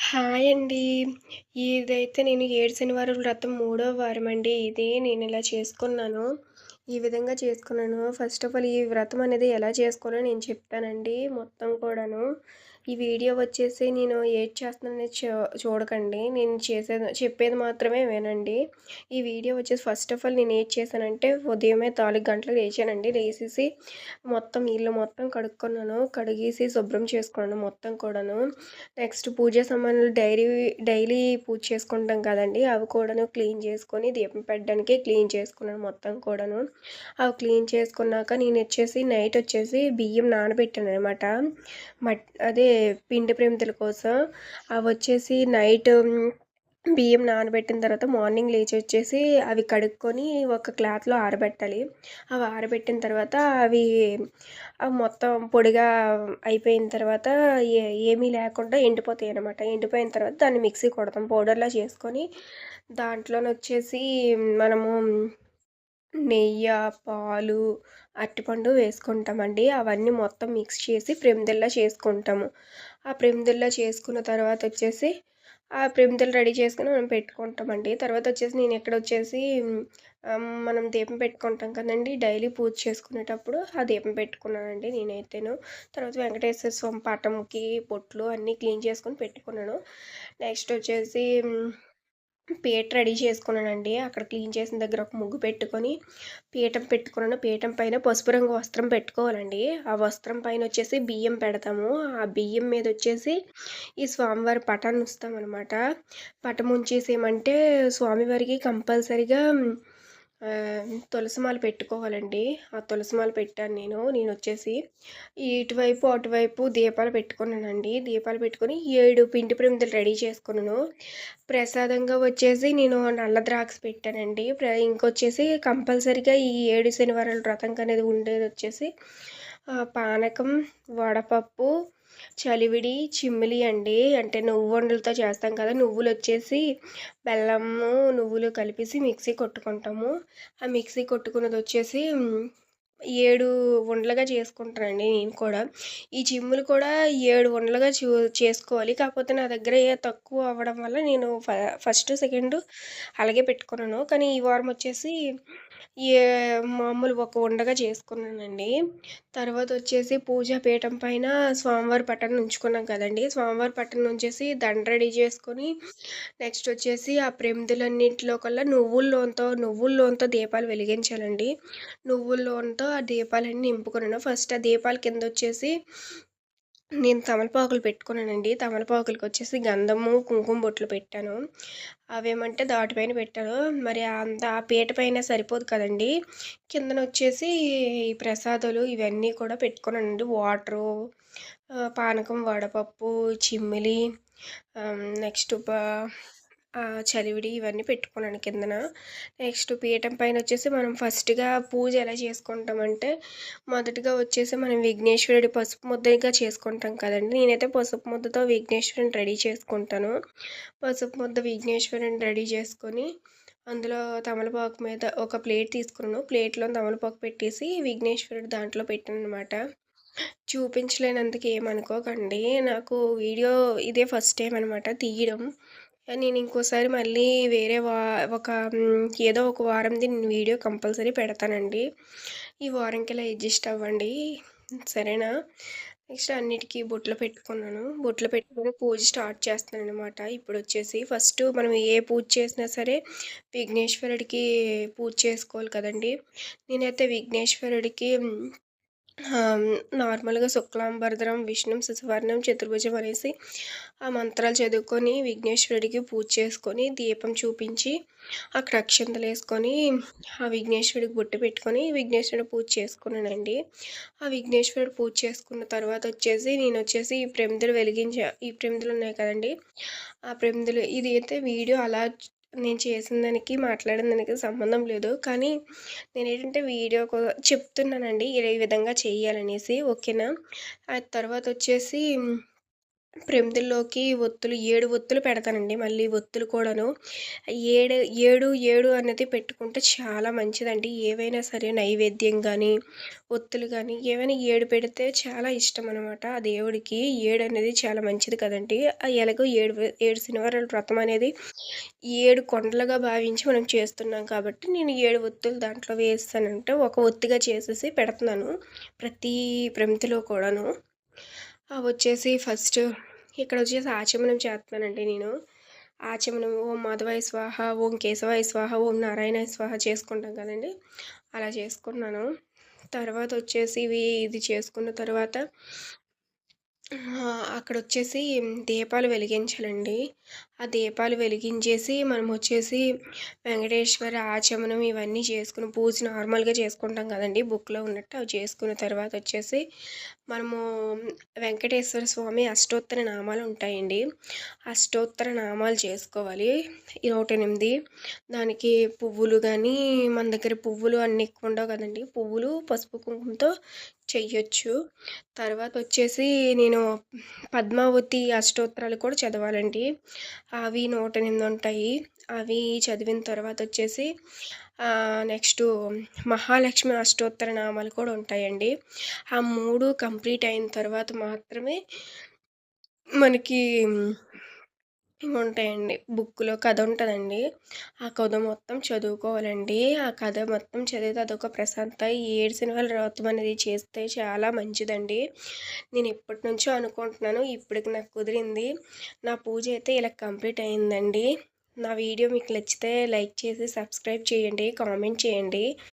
Hi అండి. ఇదైతే నేను 7 శనివారాల వ్రతం మూడో వారమండి ఇది. నేనిలా చేసుకున్నాను. ఈ విధంగా చేసుకున్నాను. ఫస్ట్ ఆఫ్ ఆల్ ఈ వ్రతం అనేది ఎలా చేసుకోవాలో నేను చెప్తానండి మొత్తం కూడాను. ఈ వీడియో వచ్చేసి నేను ఏది చేస్తున్నాననేది చూడకండి. నేను చెప్పేది మాత్రమే వినండి. ఈ వీడియో వచ్చేసి ఫస్ట్ ఆఫ్ ఆల్ నేను ఏది చేశానంటే ఉదయమే 4 గంటలకు లేచానండి. లేసేసి మొత్తం ఇల్లు మొత్తం కడుక్కున్నాను. కడిగేసి శుభ్రం చేసుకున్నాను మొత్తం కూడాను. నెక్స్ట్ పూజా సామాన్లు డైలీ పూజ చేసుకుంటాం కదండీ! అవి కూడాను క్లీన్ చేసుకొని దీపం పెట్టడానికి క్లీన్ చేసుకున్నాను మొత్తం కూడాను. అవి క్లీన్ చేసుకున్నాక నేనొచ్చేసి నైటొచ్చేసి బియ్యం నానబెట్టాననమాట. అదే పిండి ప్రమిదల కోసం. అవొచ్చేసి నైట్ బియ్యం నానబెట్టిన తర్వాత మార్నింగ్ లేచొచ్చేసి అవి కడుక్కొని ఒక క్లాత్‌లో ఆరబెట్టాలి. అవి ఆరబెట్టిన తర్వాత మొత్తం పొడిగా అయిపోయిన తర్వాత ఏమీ లేకుండా ఎండిపోతాయనమాట. ఎండిపోయిన తర్వాత దాన్ని మిక్సీ కొడతాం. పౌడర్‌లా చేసుకొని దాంట్లోనొచ్చేసి మనము నెయ్య, పాలు, అరటిపండు వేసుకుంటామండి. అవన్నీ మొత్తం మిక్స్ చేసి ప్రమిదల్లా చేసుకుంటాము. ఆ ప్రమిదల్లా చేసుకున్న తర్వాతొచ్చేసి ఆ ప్రమిదలు రెడీ చేసుకొని మనం పెట్టుకుంటామండి. తర్వాతొచ్చేసి నేనిక్కడొచ్చేసి మనం దీపం పెట్టుకుంటాం కదండీ! డైలీ పూజ చేసుకునేటప్పుడు ఆ దీపం పెట్టుకున్నానండి నేనైతేను. తర్వాత వెంకటేశ్వర స్వామి పటంకి బొట్లు అన్నీ క్లీన్ చేసుకొని పెట్టుకున్నాను. నెక్స్ట్ వచ్చేసి పీట రెడీ చేసుకున్నానండి. అక్కడ క్లీన్ చేసిన దగ్గర ఒక ముగ్గు పెట్టుకొని పీఠం పెట్టుకున్నాను. పీఠం పైన పసుపు రంగు వస్త్రం పెట్టుకోవాలండి. ఆ వస్త్రం పైనొచ్చేసి బియ్యం పెడతాము. ఆ బియ్యం మీదొచ్చేసి ఈ స్వామివారి పటాన్ని ఉంచుతామనమాట. పటం ఉంచేసేమంటే స్వామివారికి కంపల్సరీగా తులసిమాల పెట్టుకోవాలండి. ఆ తులసిమాల పెట్టాను నేను. నేనొచ్చేసి ఇటువైపు, అటువైపు దీపాలు పెట్టుకున్నానండి. దీపాలు పెట్టుకొని 7 పిండి ప్రమిదలు రెడీ చేసుకున్నాను. ప్రసాదంగా వచ్చేసి నేను నల్ల ద్రాక్ష పెట్టానండి. ఇంకొచ్చేసి కంపల్సరీగా ఈ 7 శనివారాల వ్రతంకనేది ఉండేదొచ్చేసి పానకం, వడపప్పు, చలివిడి, చిమ్మిలి అండి. అంటే నువ్వుండలతో చేస్తాం కదా! నువ్వులొచ్చేసి బెల్లము, నువ్వులు కలిపేసి మిక్సీ కొట్టుకుంటాము. ఆ మిక్సీ కొట్టుకున్నదొచ్చేసి 7 ఉండలుగా చేసుకుంటానండి నేను కూడా. ఈ చిమ్ములు కూడా 7 ఉండలుగా చేసుకోవాలి. కాకపోతే నా దగ్గర తక్కువ అవ్వడం వల్ల నేను ఫస్ట్, సెకండు అలాగే పెట్టుకున్నాను. కానీ ఈ వారం వచ్చేసి ఏ మామూలు ఒక ఉండగా చేసుకున్నానండి. తర్వాతొచ్చేసి పూజా పీఠం పైన స్వామివారి పటాన్ని ఉంచుకున్నాం కదండీ! స్వామివారి పటాన్ని ఉంచేసి దండ రెడీ చేసుకొని నెక్స్ట్ వచ్చేసి ఆ ప్రమిదలన్నిటిలో కల్లా నువ్వుల నూనెతో దీపాలు వెలిగించాలండి. నువ్వుల నూనెతో ఆ దీపాలన్నీ నింపుకున్నాను. ఫస్ట్ ఆ దీపాల కిందొచ్చేసి నేను తమలపాకులు పెట్టుకున్నానండి. తమలపాకులకొచ్చేసి గంధము, కుంకుమ బొట్లు పెట్టాను. అవేమంటే దాటిపైన పెట్టాను. మరి ఆ పీట పైన సరిపోదు కదండీ! కిందనొచ్చేసి ఈ ప్రసాదాలు ఇవన్నీ కూడా పెట్టుకున్నానండి. వాటరు, పానకం, వడపప్పు, చిమ్మిలి, నెక్స్ట్ చలివిడి ఇవన్నీ పెట్టుకున్నాను కిందన. నెక్స్ట్ పీఠం పైనొచ్చేసి మనం ఫస్ట్‌గా పూజ ఎలా చేసుకుంటామంటే, మొదటగా వచ్చేసి మనం విఘ్నేశ్వరుడి పసుపు ముద్దగా చేసుకుంటాం కదండీ! నేనైతే పసుపు ముద్దతో విఘ్నేశ్వరుడిని రెడీ చేసుకుంటాను. పసుపు ముద్ద విఘ్నేశ్వరుడిని రెడీ చేసుకొని, అందులో తమలపాకు మీద ఒక ప్లేట్ తీసుకున్నాను. ప్లేట్‌లో తమలపాకు పెట్టేసి విఘ్నేశ్వరుడు దాంట్లో పెట్టాననమాట. చూపించలేనందుకు ఏమనుకోకండి. నాకు వీడియో ఇదే ఫస్ట్ టైమ్ అనమాట తీయడం. నేను ఇంకోసారి మళ్ళీ వేరే ఒక ఏదో ఒక వారంది నేను వీడియో కంపల్సరీ పెడతానండి. ఈ వారంకిలా అడ్జస్ట్ అవ్వండి. సరేనా? నెక్స్ట్ అన్నిటికి బొట్లు పెట్టుకున్నాను. బొట్లు పెట్టుకొని పూజ స్టార్ట్ చేస్తున్నాననమాట. ఇప్పుడొచ్చేసి ఫస్ట్ మనం ఏ పూజ చేసినా సరే విఘ్నేశ్వరుడికి పూజ చేసుకోవాలి కదండీ! నేనైతే విఘ్నేశ్వరుడికి నార్మల్‌గా శుక్లాంబరధరం విష్ణుం శశివర్ణం చతుర్భుజం అనేసి ఆ మంత్రాలు చదువుకొని విఘ్నేశ్వరుడికి పూజ చేసుకొని, దీపం చూపించి, అక్కడ అక్షింతలేసుకొని, ఆ విఘ్నేశ్వరుడికి బొట్టు పెట్టుకొని, విఘ్నేశ్వరుడి పూజ చేసుకున్నానండి. ఆ విఘ్నేశ్వరుడు పూజ చేసుకున్న తర్వాతొచ్చేసి నేనొచ్చేసి ఈ ప్రమిదలున్నాయి కదండీ! ఆ ప్రమిదలు ఇది అయితే వీడియో అలా నేను చేసిన దానికి, మాట్లాడిన దానికి సంబంధం లేదు. కానీ నేనేంటంటే వీడియో చెప్తున్నానండి. ఇలా ఈ విధంగా చేయాలనేసి. ఓకేనా? ఆ తర్వాతొచ్చేసి ప్రమిదల్లోకి ఒత్తులు 7 ఒత్తులు పెడతానండి. మళ్ళీ ఒత్తులు కూడాను. 7, 7, 7 అనేది పెట్టుకుంటే చాలా మంచిదండి. ఏవైనా సరే నైవేద్యం గానీ, ఒత్తులు గానీ ఏవైనా 7 పెడితే చాలా ఇష్టమనమాట ఆ దేవుడికి. 7 అనేది చాలా మంచిది కదండీ! ఎలాగో 7 శనివారాల వ్రతం అనేది 7 కొండలుగా భావించి మనం చేస్తున్నాం కాబట్టి, నేను 7 ఒత్తులు దాంట్లో వేసేసానంటే, ఒక ఒత్తిగా చేసేసి పెడుతున్నాను. ప్రతి ప్రమిదలో కూడాను. వచ్చేసి ఫస్ట్ ఇక్కడొచ్చేసి ఆచమనం చేస్తున్నానండి నేను. ఆచమనం ఓం మాధవాయ స్వాహ, ఓం కేశవాయ స్వాహ, ఓం నారాయణాయ స్వాహ చేసుకుంటాం కదండీ! అలా చేసుకున్నాను. తర్వాతొచ్చేసి ఇది చేసుకున్న తర్వాత అక్కడొచ్చేసి దీపాలు వెలిగించాలండి. ఆ దీపాలు వెలిగించేసి మనమొచ్చేసి వెంకటేశ్వర ఆచమనం ఇవన్నీ చేసుకుని పూజ నార్మల్‌గా చేసుకుంటాం కదండీ! బుక్‌లో ఉన్నట్టు అవి చేసుకున్న తర్వాతొచ్చేసి మనము వెంకటేశ్వర స్వామి అష్టోత్తర నామాలుంటాయండి. అష్టోత్తర నామాలు చేసుకోవాలి. ఈ 108 దానికి పువ్వులు గానీ, మన దగ్గర పువ్వులు అన్నీ ఎక్కువుండవు కదండీ! పువ్వులు, పసుపు, కుంకుమతో చెయ్యొచ్చు. తర్వాతొచ్చేసి నేను పద్మావతి అష్టోత్తరాలు కూడా చదవాలండి. అవి 108 ఉంటాయి. అవి చదివిన తర్వాతొచ్చేసి నెక్స్టు మహాలక్ష్మి అష్టోత్తర నామాలు కూడా ఉంటాయండి. ఆ 3 కంప్లీట్ అయిన తర్వాత మాత్రమే మనకి ఇవుంటాయండి. బుక్‌లో కథ ఉంటదండి. ఆ కథ మొత్తం చదువుకోవాలండి. ఆ కథ మొత్తం చదివితే అదొక ప్రశాంతత. ఈ 7 శనివారాల వ్రతం అనేది చేస్తే చాలా మంచిదండి. నేను ఎప్పటినుంచో అనుకుంటున్నాను. ఇప్పటికి నాకు కుదిరింది. నా పూజ అయితే ఇలా కంప్లీట్ అయిందండి. నా వీడియో మీకు నచ్చితే లైక్ చేసి సబ్స్క్రైబ్ చేయండి. కామెంట్ చేయండి.